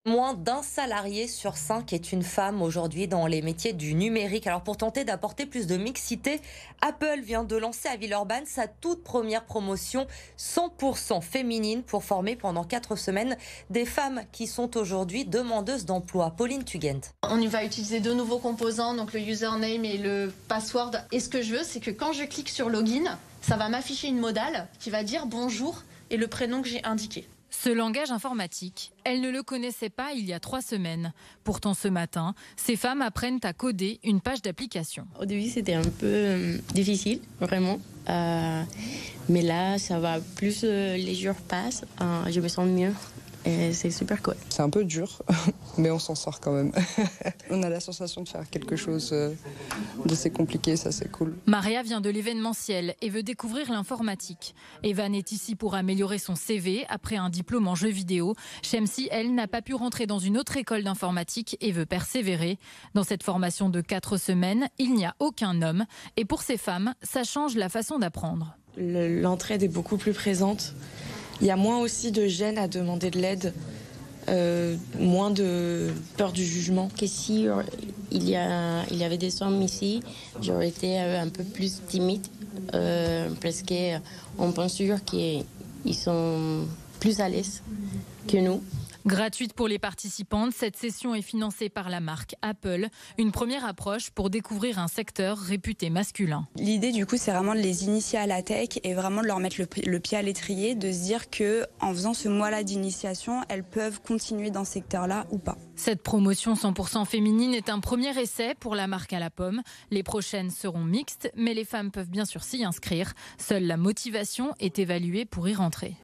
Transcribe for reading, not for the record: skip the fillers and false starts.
Moins d'un salarié sur 5 est une femme aujourd'hui dans les métiers du numérique. Alors pour tenter d'apporter plus de mixité, Apple vient de lancer à Villeurbanne sa toute première promotion 100% féminine pour former pendant 4 semaines des femmes qui sont aujourd'hui demandeuses d'emploi. Pauline Tugent. On y va utiliser deux nouveaux composants, donc le username et le password. Et ce que je veux, c'est que quand je clique sur login, ça va m'afficher une modale qui va dire bonjour et le prénom que j'ai indiqué. Ce langage informatique, elle ne le connaissait pas il y a 3 semaines. Pourtant, ce matin, ces femmes apprennent à coder une page d'application. Au début, c'était un peu difficile, vraiment. Mais là, ça va. Plus les jours passent, je me sens mieux. Et c'est super cool. C'est un peu dur, mais on s'en sort quand même. On a la sensation de faire quelque chose d'assez compliqué, ça c'est cool. Maria vient de l'événementiel et veut découvrir l'informatique. Evan est ici pour améliorer son CV après un diplôme en jeux vidéo. Shamsi, elle, n'a pas pu rentrer dans une autre école d'informatique et veut persévérer. Dans cette formation de 4 semaines, il n'y a aucun homme. Et pour ces femmes, ça change la façon d'apprendre. L'entraide est beaucoup plus présente. Il y a moins aussi de gêne à demander de l'aide, moins de peur du jugement. Que si il y avait des hommes ici, j'aurais été un peu plus timide parce qu'on pense sûr qu'ils sont plus à l'aise que nous. Gratuite pour les participantes, cette session est financée par la marque Apple. Une première approche pour découvrir un secteur réputé masculin. L'idée du coup, c'est vraiment de les initier à la tech et vraiment de leur mettre le pied à l'étrier, de se dire que en faisant ce mois-là d'initiation, elles peuvent continuer dans ce secteur-là ou pas. Cette promotion 100% féminine est un premier essai pour la marque à la pomme. Les prochaines seront mixtes, mais les femmes peuvent bien sûr s'y inscrire. Seule la motivation est évaluée pour y rentrer.